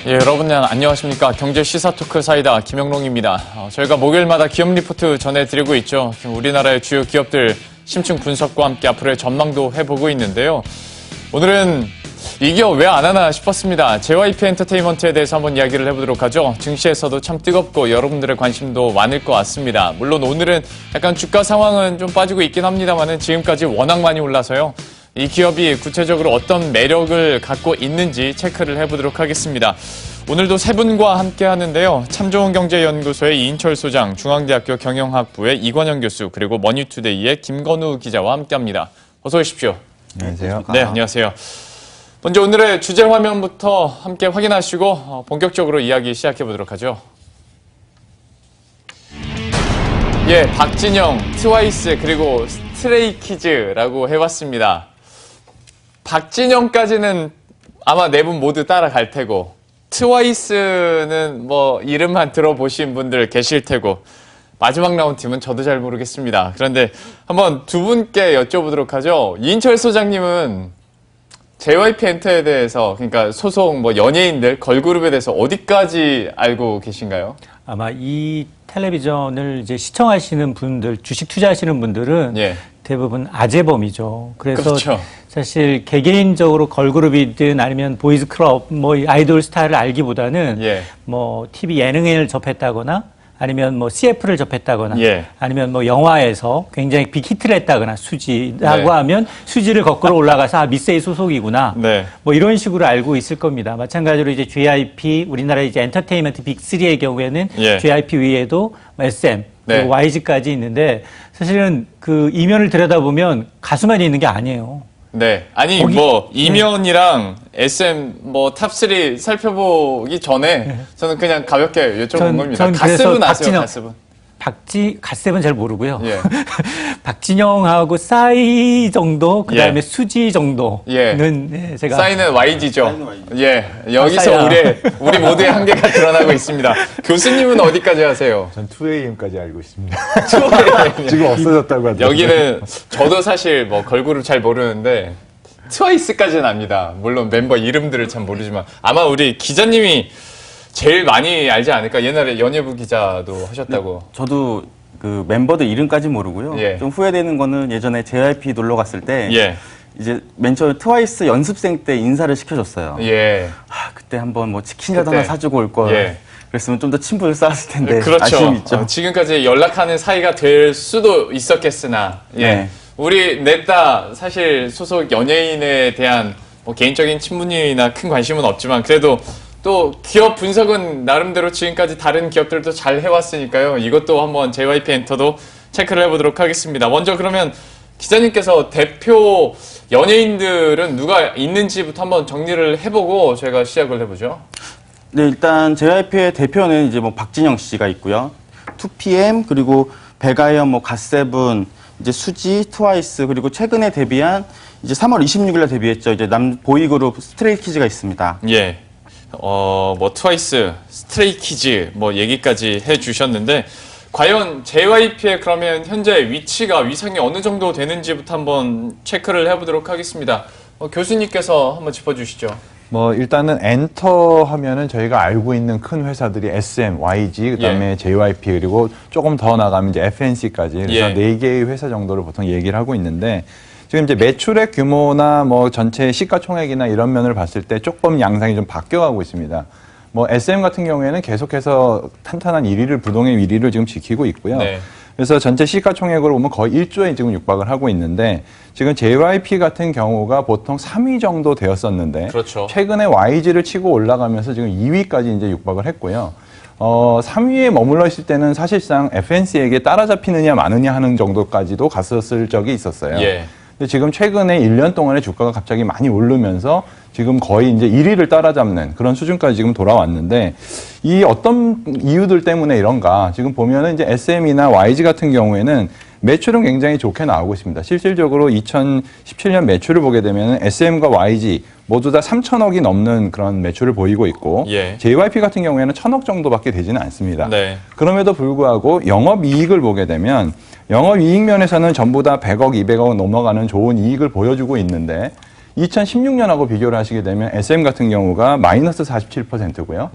예, 여러분 안녕하십니까. 경제 시사 토크 사이다 김영롱입니다. 저희가 목요일마다 기업 리포트 전해드리고 있죠. 우리나라의 주요 기업들 심층 분석과 함께 앞으로의 전망도 해보고 있는데요. 오늘은 이 기업 왜 안 하나 싶었습니다. JYP 엔터테인먼트에 대해서 한번 이야기를 해보도록 하죠. 증시에서도 참 뜨겁고 여러분들의 관심도 많을 것 같습니다. 물론 오늘은 약간 주가 상황은 좀 빠지고 있긴 합니다만 지금까지 워낙 많이 올라서요. 이 기업이 구체적으로 어떤 매력을 갖고 있는지 체크를 해보도록 하겠습니다. 오늘도 세 분과 함께 하는데요. 참좋은경제연구소의 이인철 소장, 중앙대학교 경영학부의 이관영 교수, 그리고 머니투데이의 김건우 기자와 함께합니다. 어서 오십시오. 안녕하세요. 네, 안녕하세요. 먼저 오늘의 주제 화면부터 함께 확인하시고 본격적으로 이야기 시작해보도록 하죠. 예, 박진영, 트와이스, 그리고 스트레이키즈라고 해봤습니다. 박진영까지는 아마 네 분 모두 따라갈 테고, 트와이스는 뭐 이름만 들어보신 분들 계실 테고, 마지막 라운드 팀은 저도 잘 모르겠습니다. 그런데 한번 두 분께 여쭤보도록 하죠. 이인철 소장님은 JYP 엔터에 대해서, 그러니까 소속 뭐 연예인들, 걸그룹에 대해서 어디까지 알고 계신가요? 아마 이 텔레비전을 이제 시청하시는 분들, 주식 투자하시는 분들은 예. 대부분 아재범이죠. 그래서 그렇죠. 사실 개개인적으로 걸그룹이든 아니면 보이즈 클럽, 뭐 아이돌 스타를 알기보다는 예. 뭐 TV 예능을 접했다거나 아니면 뭐 CF를 접했다거나 예. 아니면 뭐 영화에서 굉장히 빅히트를 했다거나 수지라고 네. 하면 수지를 거꾸로 올라가서 아, 미세의 소속이구나. 네. 뭐 이런 식으로 알고 있을 겁니다. 마찬가지로 이제 JYP 우리나라 이제 엔터테인먼트 빅3의 경우에는 예. JYP 위에도 SM 네. 그리고 YG까지 있는데 사실은 그 이면을 들여다보면 가수만 있는 게 아니에요. 네. 아니, 거기- 뭐, 이면이랑 SM 뭐 탑3 살펴보기 전에 저는 그냥 가볍게 여쭤본 겁니다. 전 그래서 가스분 아세요, 박진영- 가스분? 갓셉은 잘 모르고요. 예. 박진영하고 싸이 정도, 그 다음에 예. 수지 정도는 예, 제가 사인은 YG죠. 사인은 YG. 예. 여기서 싸이야. 우리 모두의 한계가 드러나고 있습니다. 교수님은 어디까지 하세요? 전 2AM까지 알고 있습니다. 트와이스. 지금 없어졌다고 하더라고요. 여기는 저도 사실 뭐 걸그룹 잘 모르는데 트와이스까지는 압니다. 물론 멤버 이름들을 잘 모르지만 아마 우리 기자님이 제일 많이 알지 않을까? 옛날에 연예부 기자도 하셨다고. 저도 그 멤버들 이름까지 모르고요. 예. 좀 후회되는 거는 예전에 JYP 놀러 갔을 때 예. 이제 맨 처음에 트와이스 연습생 때 인사를 시켜줬어요. 예. 그때 한번 뭐 치킨이라도 그때. 하나 사주고 올 걸. 예. 그랬으면 좀 더 친분을 쌓았을 텐데 그렇죠. 아쉬움이 있죠. 지금까지 연락하는 사이가 될 수도 있었겠으나, 예. 네. 우리 넷다 사실 소속 연예인에 대한 뭐 개인적인 친분이나 큰 관심은 없지만 그래도 또 기업 분석은 나름대로 지금까지 다른 기업들도 잘 해왔으니까요. 이것도 한번 JYP 엔터도 체크를 해보도록 하겠습니다. 먼저 그러면 기자님께서 대표 연예인들은 누가 있는지부터 한번 정리를 해보고 저희가 시작을 해보죠. 네, 일단 JYP의 대표는 이제 뭐 박진영 씨가 있고요. 2PM 그리고 백아연, 뭐 갓세븐, 이제 수지, 트와이스 그리고 최근에 데뷔한 이제 3월 26일에 데뷔했죠. 이제 남 보이그룹 스트레이키즈가 있습니다. 예. 뭐 트와이스, 스트레이키즈 뭐 얘기까지 해주셨는데 과연 JYP의 그러면 현재 위치가 위상이 어느 정도 되는지부터 한번 체크를 해보도록 하겠습니다. 교수님께서 한번 짚어주시죠. 뭐 일단은 엔터 하면은 저희가 알고 있는 큰 회사들이 SM, YG, 그다음에 JYP 그리고 조금 더 나가면 이제 FNC까지 그래서 예. 네 개의 회사 정도를 보통 얘기를 하고 있는데 지금 이제 매출액 규모나 뭐 전체 시가총액이나 이런 면을 봤을 때 조금 양상이 좀 바뀌어가고 있습니다. 뭐 SM 같은 경우에는 계속해서 탄탄한 1위를 부동의 1위를 지금 지키고 있고요. 네. 그래서 전체 시가총액으로 보면 거의 1조에 지금 육박을 하고 있는데 지금 JYP 같은 경우가 보통 3위 정도 되었었는데 그렇죠. 최근에 YG를 치고 올라가면서 지금 2위까지 이제 육박을 했고요. 3위에 머물러 있을 때는 사실상 FNC에게 따라잡히느냐 마느냐 하는 정도까지도 갔었을 적이 있었어요. 예. 근데 지금 최근에 1년 동안의 주가가 갑자기 많이 오르면서 지금 거의 이제 1위를 따라잡는 그런 수준까지 지금 돌아왔는데 이 어떤 이유들 때문에 이런가 지금 보면은 이제 SM이나 YG 같은 경우에는 매출은 굉장히 좋게 나오고 있습니다. 실질적으로 2017년 매출을 보게 되면 SM과 YG 모두 다 3천억이 넘는 그런 매출을 보이고 있고 예. JYP 같은 경우에는 1,000억 정도밖에 되지는 않습니다. 네. 그럼에도 불구하고 영업이익을 보게 되면 영업이익 면에서는 전부 다 100억, 200억 넘어가는 좋은 이익을 보여주고 있는데 2016년하고 비교를 하시게 되면 SM 같은 경우가 마이너스 47%고요.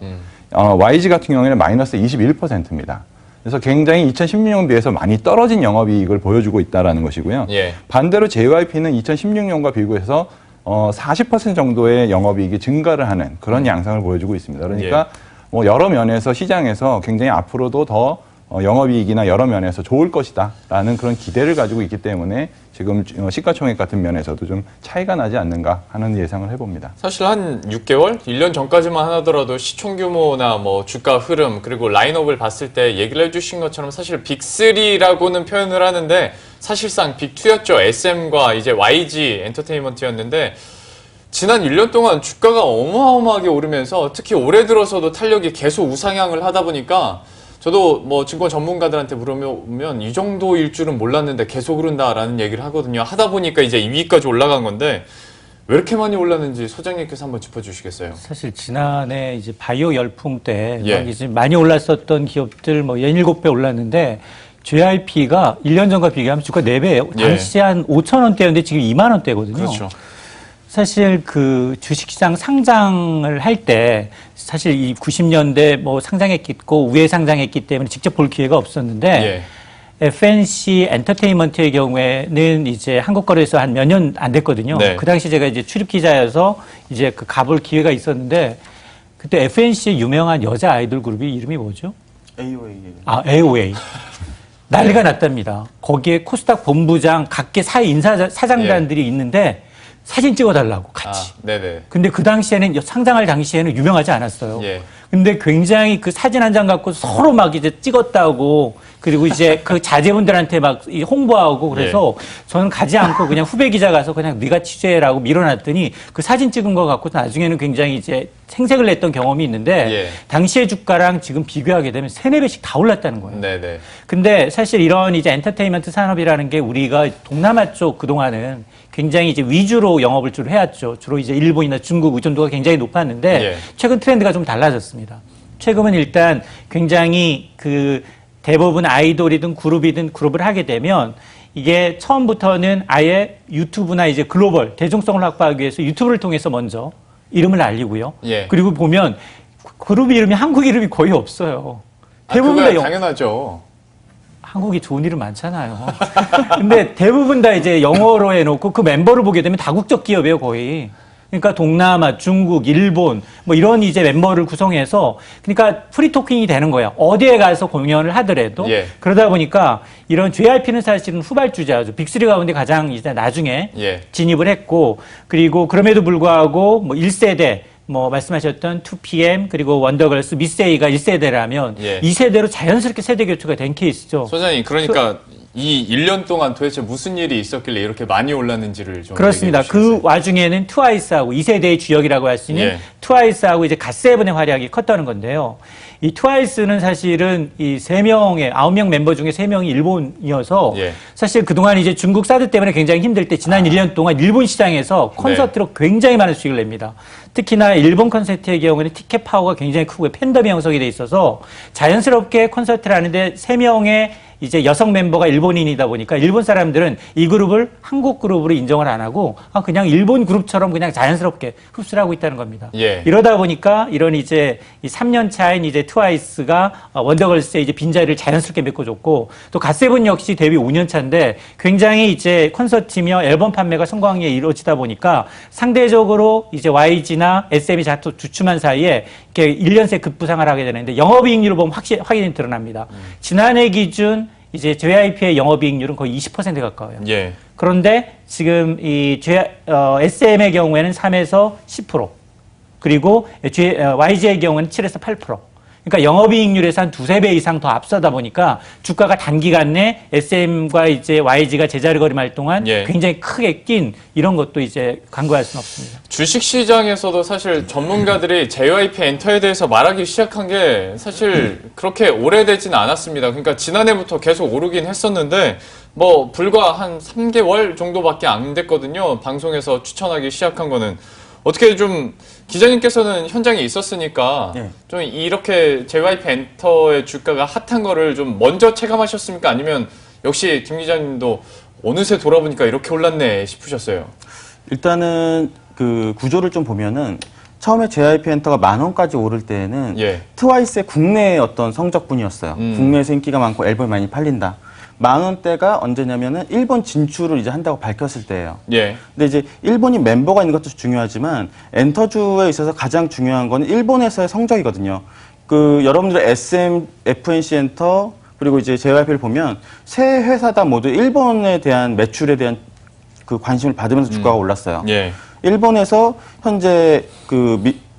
YG 같은 경우에는 마이너스 21%입니다. 그래서 굉장히 2016년 비해서 많이 떨어진 영업이익을 보여주고 있다는 것이고요. 예. 반대로 JYP는 2016년과 비교해서 40% 정도의 영업이익이 증가를 하는 그런 양상을 보여주고 있습니다. 그러니까 뭐 여러 면에서 시장에서 굉장히 앞으로도 더 영업이익이나 여러 면에서 좋을 것이다라는 그런 기대를 가지고 있기 때문에 지금 시가총액 같은 면에서도 좀 차이가 나지 않는가 하는 예상을 해봅니다. 사실 한 6개월, 1년 전까지만 하더라도 시총 규모나 뭐 주가 흐름 그리고 라인업을 봤을 때 얘기를 해주신 것처럼 사실 빅3라고는 표현을 하는데 사실상 빅2였죠. SM과 이제 YG 엔터테인먼트였는데 지난 1년 동안 주가가 어마어마하게 오르면서 특히 올해 들어서도 탄력이 계속 우상향을 하다 보니까 저도 뭐 증권 전문가들한테 물어보면 이 정도일 줄은 몰랐는데 계속 오른다라는 얘기를 하거든요. 하다 보니까 이제 2위까지 올라간 건데 왜 이렇게 많이 올랐는지 소장님께서 한번 짚어주시겠어요? 사실 지난해 이제 바이오 열풍 때 예. 막 이제 많이 올랐었던 기업들 뭐 17배 올랐는데 JYP가 1년 전과 비교하면 주가 4배예요. 예. 당시 한 5천 원대였는데 지금 2만 원대거든요. 그렇죠. 사실 그 주식시장 상장을 할 때 사실 이 90년대 뭐 상장했고 우회 상장했기 때문에 직접 볼 기회가 없었는데 FNC 엔터테인먼트의 경우에는 이제 한국거래에서 한 몇 년 안 됐거든요. 네. 그 당시 제가 이제 출입 기자여서 이제 그 가볼 기회가 있었는데 그때 FNC의 유명한 여자 아이돌 그룹이 이름이 뭐죠? AOA. 아, AOA. 난리가 났답니다. 거기에 코스닥 본부장 각계 사장단들이 있는데 사진 찍어달라고 같이. 네네. 근데 그 당시에는 상장할 당시에는 유명하지 않았어요. 예. 근데 굉장히 그 사진 한 장 갖고 서로 막 이제 찍었다고 그리고 이제 그 자제분들한테 막 홍보하고 그래서 저는 가지 않고 그냥 후배 기자 가서 그냥 네가 취재라고 밀어놨더니 그 사진 찍은 거 갖고 나중에는 굉장히 이제 생색을 냈던 경험이 있는데 당시의 주가랑 지금 비교하게 되면 3-4배씩 다 올랐다는 거예요. 네네. 근데 사실 이런 이제 엔터테인먼트 산업이라는 게 우리가 동남아 쪽 그동안은 굉장히 이제 위주로 영업을 주로 해왔죠. 주로 이제 일본이나 중국 의존도가 굉장히 높았는데 최근 트렌드가 좀 달라졌습니다. 최근은 일단 굉장히 그 대부분 아이돌이든 그룹이든 그룹을 하게 되면 이게 처음부터는 아예 유튜브나 이제 글로벌 대중성을 확보하기 위해서 유튜브를 통해서 먼저 이름을 알리고요. 그리고 보면 그룹 이름이 한국 이름이 거의 없어요. 대부분 다 당연하죠. 한국이 좋은 이름 많잖아요. 근데 대부분 다 이제 영어로 해놓고 그 멤버를 보게 되면 다국적 기업이에요, 거의. 그러니까 동남아, 중국, 일본 뭐 이런 이제 멤버를 구성해서 그러니까 프리토킹이 되는 거야. 어디에 가서 공연을 하더라도. 그러다 보니까 이런 JYP는 사실은 후발주자죠. 빅3 가운데 가장 이제 나중에 진입을 했고 그리고 그럼에도 불구하고 뭐 1세대 뭐 말씀하셨던 2PM 그리고 원더걸스 미스에이가 1세대라면 2세대로 자연스럽게 세대 교체가 된 케이스죠. 소장님 그러니까 이 1년 동안 도대체 무슨 일이 있었길래 이렇게 많이 올랐는지를 좀 그렇습니다. 그 와중에는 트와이스하고 2세대의 주역이라고 할 수 있는 트와이스하고 이제 갓세븐의 활약이 컸다는 건데요. 이 트와이스는 사실은 이 9명 멤버 중에 3명이 일본이어서 사실 그동안 이제 중국 사드 때문에 굉장히 힘들 때 지난 1년 동안 일본 시장에서 콘서트로 굉장히 많은 수익을 냅니다. 특히나 일본 콘서트의 경우에는 티켓 파워가 굉장히 크고 팬덤이 형성이 돼 있어서 자연스럽게 콘서트를 하는데 3명의 이제 여성 멤버가 일본인이다 보니까 일본 사람들은 이 그룹을 한국 그룹으로 인정을 안 하고 그냥 일본 그룹처럼 그냥 자연스럽게 흡수를 하고 있다는 겁니다. 이러다 보니까 이런 이제 이 3년 차인 이제 트와이스가 원더걸스의 이제 빈자리를 자연스럽게 메꿔줬고 또 갓세븐 역시 데뷔 5년 차인데 굉장히 이제 콘서트며 앨범 판매가 성공하게 이루어지다 보니까 상대적으로 이제 YG나 SM이 주춤한 사이에 이렇게 1년 새 급부상을 하게 되는데 영업이익률을 보면 확연히 드러납니다. 지난해 기준 이제 JYP의 영업이익률은 거의 20% 가까워요. 그런데 지금 이 SM의 경우에는 3에서 10%, 그리고 YG의 경우는 7에서 8%. 그러니까 영업이익률에서 한 2-3배 이상 더 앞서다 보니까 주가가 단기간 내 SM과 이제 YG가 제자리걸음할 동안 굉장히 크게 낀 이런 것도 이제 간과할 수는 없습니다. 주식시장에서도 사실 전문가들이 JYP 엔터에 대해서 말하기 시작한 게 사실 그렇게 오래되지는 않았습니다. 그러니까 지난해부터 계속 오르긴 했었는데 뭐 불과 한 3개월 정도밖에 안 됐거든요. 방송에서 추천하기 시작한 거는. 어떻게 좀 기자님께서는 현장에 있었으니까 좀 이렇게 JYP 엔터의 주가가 핫한 거를 좀 먼저 체감하셨습니까? 아니면 역시 김 기자님도 어느새 돌아보니까 이렇게 올랐네 싶으셨어요? 일단은 그 구조를 좀 보면은 처음에 JYP 엔터가 10,000원까지 오를 때에는 예. 트와이스의 국내의 어떤 성적뿐이었어요. 국내에서 인기가 많고 앨범이 많이 팔린다. 10,000원대가 언제냐면은 일본 진출을 이제 한다고 밝혔을 때예요. 예. 근데 이제 일본이 멤버가 있는 것도 중요하지만 엔터주에 있어서 가장 중요한 건 일본에서의 성적이거든요. 그 여러분들의 SM, FNC 엔터 그리고 이제 JYP를 보면 세 회사 다 모두 일본에 대한 매출에 대한 그 관심을 받으면서 주가가 올랐어요. 예. 일본에서 현재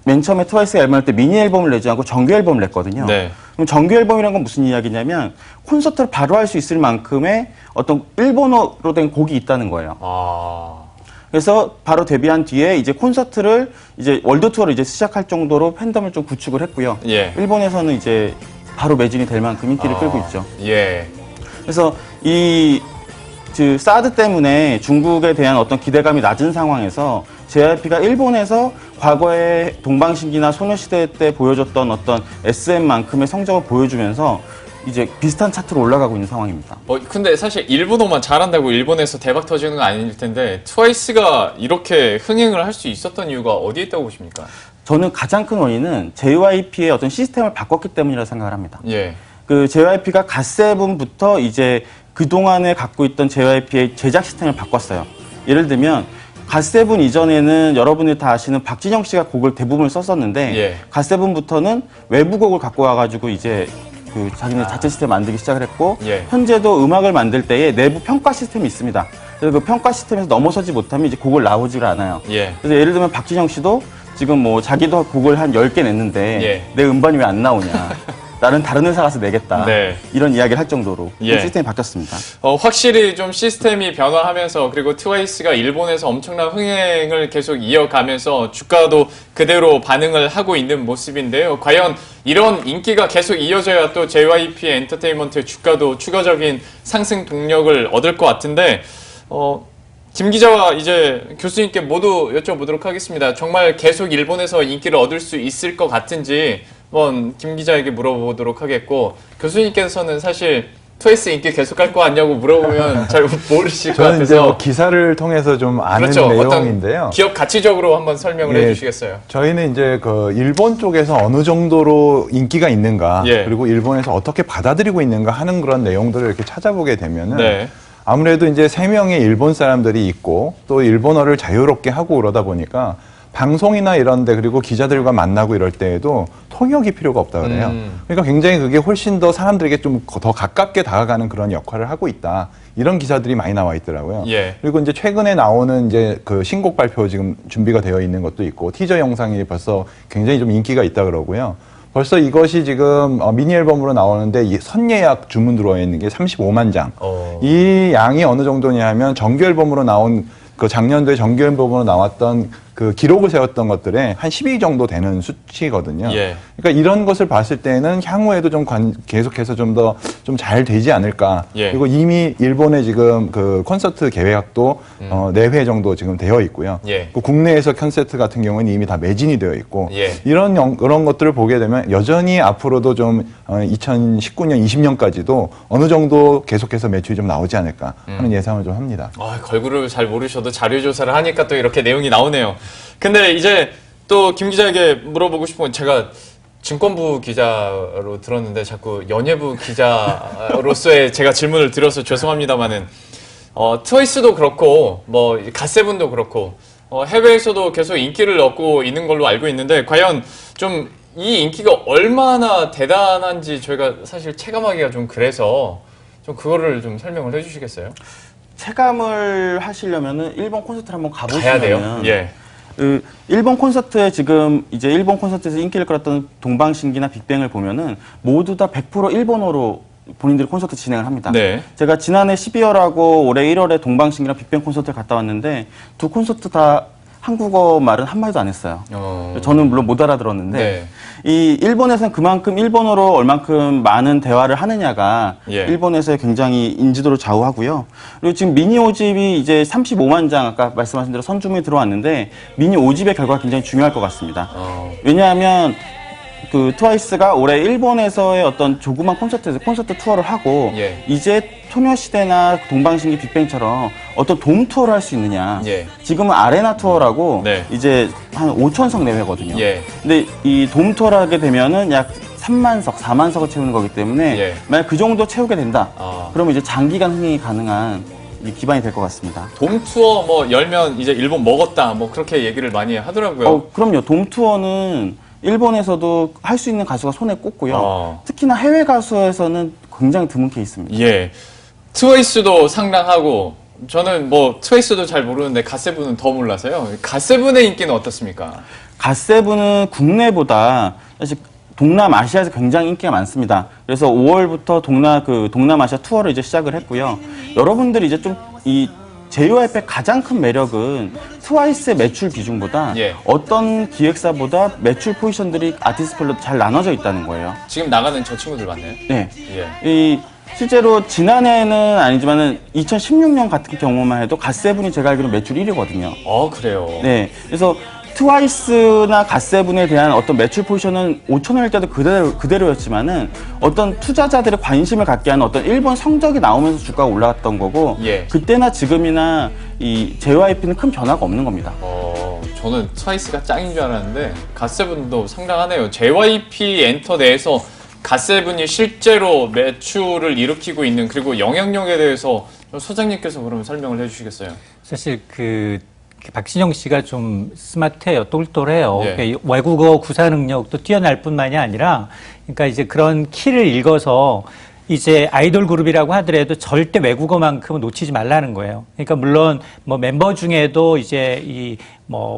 맨 처음에 트와이스가 앨범 할 때 미니 앨범을 내지 않고 정규 앨범을 냈거든요. 네. 그럼 정규 앨범이란 건 무슨 이야기냐면 콘서트를 바로 할 수 있을 만큼의 어떤 일본어로 된 곡이 있다는 거예요. 아. 그래서 바로 데뷔한 뒤에 이제 콘서트를 이제 월드 투어를 이제 시작할 정도로 팬덤을 좀 구축을 했고요. 예. 일본에서는 이제 바로 매진이 될 만큼 인기를 끌고 있죠. 예. 그래서 그 사드 때문에 중국에 대한 어떤 기대감이 낮은 상황에서 JYP가 일본에서 과거에 동방신기나 소녀시대 때 보여줬던 어떤 SM만큼의 성적을 보여주면서 이제 비슷한 차트로 올라가고 있는 상황입니다. 근데 사실 일본어만 잘한다고 일본에서 대박 터지는 건 아닐 텐데 트와이스가 이렇게 흥행을 할 수 있었던 이유가 어디에 있다고 보십니까? 저는 가장 큰 원인은 JYP의 어떤 시스템을 바꿨기 때문이라고 생각을 합니다. 예. 그 JYP가 갓세븐부터 이제 그동안에 갖고 있던 JYP의 제작 시스템을 바꿨어요. 예를 들면 갓세븐 이전에는 여러분이 다 아시는 박진영 씨가 곡을 대부분 썼었는데 예. 갓세븐부터는 외부 곡을 갖고 와가지고 이제 그 자기네 자체 시스템 만들기 시작을 했고 예. 현재도 음악을 만들 때에 내부 평가 시스템이 있습니다. 그래서 그 평가 시스템에서 넘어서지 못하면 이제 곡을 나오지를 않아요. 예. 그래서 예를 들면 박진영 씨도 지금 뭐 자기도 곡을 한 10개 냈는데 예. 내 음반이 왜 안 나오냐. 나는 다른 회사 가서 내겠다. 네. 이런 이야기를 할 정도로 예. 시스템이 바뀌었습니다. 확실히 좀 시스템이 변화하면서 그리고 트와이스가 일본에서 엄청난 흥행을 계속 이어가면서 주가도 그대로 반응을 하고 있는 모습인데요. 과연 이런 인기가 계속 이어져야 또 JYP 엔터테인먼트의 주가도 추가적인 상승 동력을 얻을 것 같은데 김 기자와 이제 교수님께 모두 여쭤보도록 하겠습니다. 정말 계속 일본에서 인기를 얻을 수 있을 것 같은지 한번 김 기자에게 물어보도록 하겠고 교수님께서는 사실 트와이스 인기 계속 할 거 아니냐고 물어보면 잘 모르실 것 저는 이제 같아서 뭐 기사를 통해서 좀 아는 그렇죠. 내용인데요. 어떤 기업 가치적으로 한번 설명을 예, 해주시겠어요? 저희는 이제 그 일본 쪽에서 어느 정도로 인기가 있는가, 예. 그리고 일본에서 어떻게 받아들이고 있는가 하는 그런 내용들을 이렇게 찾아보게 되면은 네. 아무래도 이제 3명의 일본 사람들이 있고 또 일본어를 자유롭게 하고 그러다 보니까 방송이나 이런 데 그리고 기자들과 만나고 이럴 때에도 통역이 필요가 없다 그래요. 그러니까 굉장히 그게 훨씬 더 사람들에게 좀 더 가깝게 다가가는 그런 역할을 하고 있다. 이런 기사들이 많이 나와 있더라고요. 예. 그리고 이제 최근에 나오는 이제 그 신곡 발표 지금 준비가 되어 있는 것도 있고 티저 영상이 벌써 굉장히 좀 인기가 있다 그러고요. 벌써 이것이 지금 미니 앨범으로 나오는데 선예약 주문 들어와 있는 게 35만 장. 이 양이 어느 정도냐 하면 정규 앨범으로 나온 그 작년도에 정규 앨범으로 나왔던 그 기록을 세웠던 것들의 한 12 정도 되는 수치거든요. 예. 그러니까 이런 것을 봤을 때는 향후에도 좀 계속해서 좀 더 좀 잘 되지 않을까. 예. 그리고 이미 일본의 지금 그 콘서트 계획도 4회 정도 지금 되어 있고요. 예. 그 국내에서 콘서트 같은 경우는 이미 다 매진이 되어 있고 예. 그런 것들을 보게 되면 여전히 앞으로도 좀 2019년, 20년까지도 어느 정도 계속해서 매출이 좀 나오지 않을까 하는 예상을 좀 합니다. 걸그룹을 잘 모르셔도 자료 조사를 하니까 또 이렇게 내용이 나오네요. 근데 이제 또 김 기자에게 물어보고 싶은 건 제가 증권부 기자로 들었는데 자꾸 연예부 기자로서의 제가 질문을 드려서 죄송합니다만은 트와이스도 그렇고 뭐 갓세븐도 그렇고 해외에서도 계속 인기를 얻고 있는 걸로 알고 있는데 과연 좀 이 인기가 얼마나 대단한지 저희가 사실 체감하기가 좀 그래서 좀 그거를 좀 설명을 해주시겠어요? 체감을 하시려면은 일본 콘서트를 한번 가야 가보시면 돼요. 예. 그 일본 콘서트에 지금 이제 일본 콘서트에서 인기를 끌었던 동방신기나 빅뱅을 보면은 모두 다 100% 일본어로 본인들이 콘서트 진행을 합니다. 네. 제가 지난해 12월하고 올해 1월에 동방신기랑 빅뱅 콘서트를 갔다 왔는데 두 콘서트 다 한국어 말은 한마디도 안 했어요. 저는 물론 못 알아들었는데 네. 이 일본에서는 그만큼 일본어로 얼만큼 많은 대화를 하느냐가 예. 일본에서의 굉장히 인지도를 좌우하고요. 그리고 지금 미니 5집이 이제 35만 장 아까 말씀하신 대로 선주문이 들어왔는데 미니 5집의 결과가 굉장히 중요할 것 같습니다. 왜냐하면 그 트와이스가 올해 일본에서의 어떤 조그만 콘서트 투어를 하고 예. 이제 소녀시대나 동방신기 빅뱅처럼 어떤 돔 투어를 할 수 있느냐. 예. 지금은 아레나 투어라고 네. 이제 한 5,000석 내외거든요. 예. 근데 이 돔 투어를 하게 되면은 약 3만석, 4만석을 채우는 거기 때문에 예. 만약 그 정도 채우게 된다. 아. 그러면 이제 장기간 흥행이 가능한 이 기반이 될 것 같습니다. 돔 투어 뭐 열면 이제 일본 먹었다 뭐 그렇게 얘기를 많이 하더라고요. 그럼요. 돔 투어는 일본에서도 할 수 있는 가수가 손에 꼽고요. 특히나 해외 가수에서는 굉장히 드문 케이스입니다. 예. 트와이스도 상당하고 저는 뭐 트와이스도 잘 모르는데 갓세븐은 더 몰라서요. 갓세븐의 인기는 어떻습니까? 갓세븐은 국내보다 사실 동남아시아에서 굉장히 인기가 많습니다. 그래서 5월부터 동남아시아 투어를 이제 시작을 했고요. 여러분들이 이제 좀 이 JYP의 가장 큰 매력은 트와이스의 매출 비중보다 예. 어떤 기획사보다 매출 포지션들이 아티스트별로 잘 나눠져 있다는 거예요. 지금 나가는 저 친구들 맞나요? 네. 예. 실제로 지난해는 아니지만은 2016년 같은 경우만 해도 갓세븐이 제가 알기로 매출 1위거든요. 그래요. 네. 그래서 트와이스나 갓세븐에 대한 어떤 매출 포지션은 5천원일 때도 그대로였지만은 어떤 투자자들의 관심을 갖게 하는 어떤 일본 성적이 나오면서 주가가 올라갔던 거고 예. 그때나 지금이나 이 JYP는 큰 변화가 없는 겁니다. 저는 트와이스가 짱인 줄 알았는데 갓세븐도 상당하네요. JYP 엔터 내에서 갓세븐이 실제로 매출을 일으키고 있는 그리고 영향력에 대해서 소장님께서 그러면 설명을 해주시겠어요? 사실 박신영 씨가 좀 스마트해요. 똘똘해요. 예. 그러니까 외국어 구사 능력도 뛰어날 뿐만이 아니라, 그러니까 이제 그런 키를 읽어서 이제 아이돌 그룹이라고 하더라도 절대 외국어만큼은 놓치지 말라는 거예요. 그러니까 물론 뭐 멤버 중에도 이제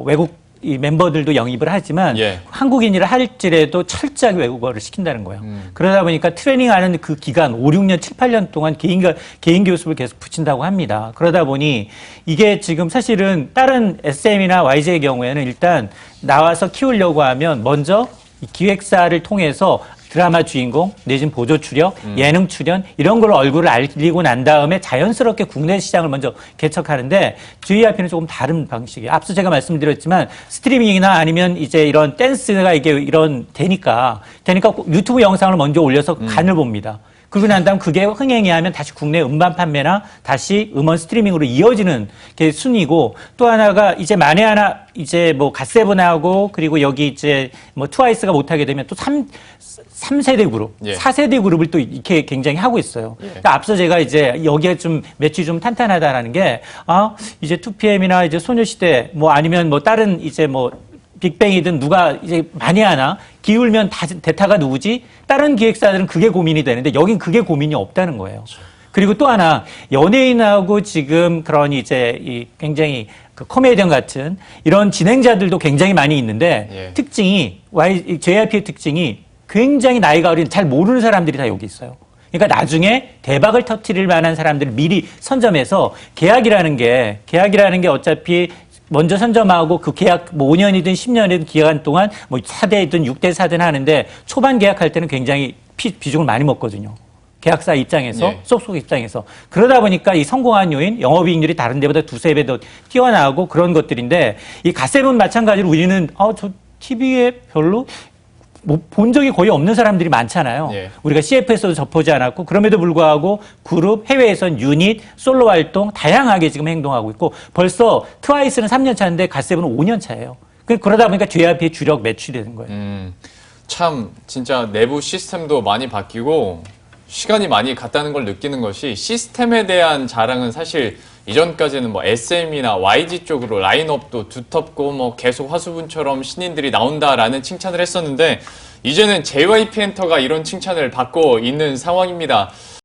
외국 이 멤버들도 영입을 하지만 예. 한국인이라 할지라도 철저하게 외국어를 시킨다는 거예요. 그러다 보니까 트레이닝하는 그 기간 5, 6년, 7, 8년 동안 개인 교습을 계속 붙인다고 합니다. 그러다 보니 이게 지금 사실은 다른 SM이나 YG의 경우에는 일단 나와서 키우려고 하면 먼저 이 기획사를 통해서 드라마 주인공, 내지는 보조 출연, 예능 출연 이런 걸로 얼굴을 알리고 난 다음에 자연스럽게 국내 시장을 먼저 개척하는데 JYP는 조금 다른 방식이에요. 앞서 제가 말씀드렸지만 스트리밍이나 아니면 이제 이런 댄스가 이게 되니까 유튜브 영상을 먼저 올려서 간을 봅니다. 그러고 난 다음 그게 흥행이 하면 다시 국내 음반 판매나 다시 음원 스트리밍으로 이어지는 게 순이고 또 하나가 이제 만에 하나 이제 뭐 갓세븐하고 그리고 여기 이제 뭐 트와이스가 못하게 되면 또 3세대 그룹, 예. 4세대 그룹을 또 이렇게 굉장히 하고 있어요. 그러니까 앞서 제가 이제 여기에 좀 매출이 좀 탄탄하다라는 게 이제 2PM이나 이제 소녀시대 뭐 아니면 뭐 다른 이제 뭐 빅뱅이든 누가 이제 많이 하나 기울면 대타가 누구지? 다른 기획사들은 그게 고민이 되는데 여긴 그게 고민이 없다는 거예요. 그리고 또 하나 연예인하고 지금 그런 이제 굉장히 그 코미디언 같은 이런 진행자들도 굉장히 많이 있는데 예. 특징이 JYP의 특징이 굉장히 나이가 어린 잘 모르는 사람들이 다 여기 있어요. 그러니까 나중에 대박을 터뜨릴 만한 사람들을 미리 선점해서 계약이라는 게 어차피 먼저 선점하고 그 계약 뭐 5년이든 10년이든 기간 동안 뭐 4대든 6대 4든 하는데 초반 계약할 때는 굉장히 비중을 많이 먹거든요. 계약사 입장에서, 예. 쏙쏙 입장에서. 그러다 보니까 이 성공한 요인, 영업이익률이 다른 데보다 두세 배 더 뛰어나고 그런 것들인데 이 갓세븐 마찬가지로 우리는 저 TV에 별로 뭐 본 적이 거의 없는 사람들이 많잖아요. 예. 우리가 CF에서도 접하지 않았고 그럼에도 불구하고 그룹, 해외에선 유닛, 솔로 활동 다양하게 지금 행동하고 있고 벌써 트와이스는 3년 차인데 갓세븐은 5년 차예요. 그러다 보니까 JYP의 주력 매출이 되는 거예요. 참 진짜 내부 시스템도 많이 바뀌고 시간이 많이 갔다는 걸 느끼는 것이 시스템에 대한 자랑은 사실 이전까지는 뭐 SM이나 YG 쪽으로 라인업도 두텁고 뭐 계속 화수분처럼 신인들이 나온다라는 칭찬을 했었는데 이제는 JYP 엔터가 이런 칭찬을 받고 있는 상황입니다.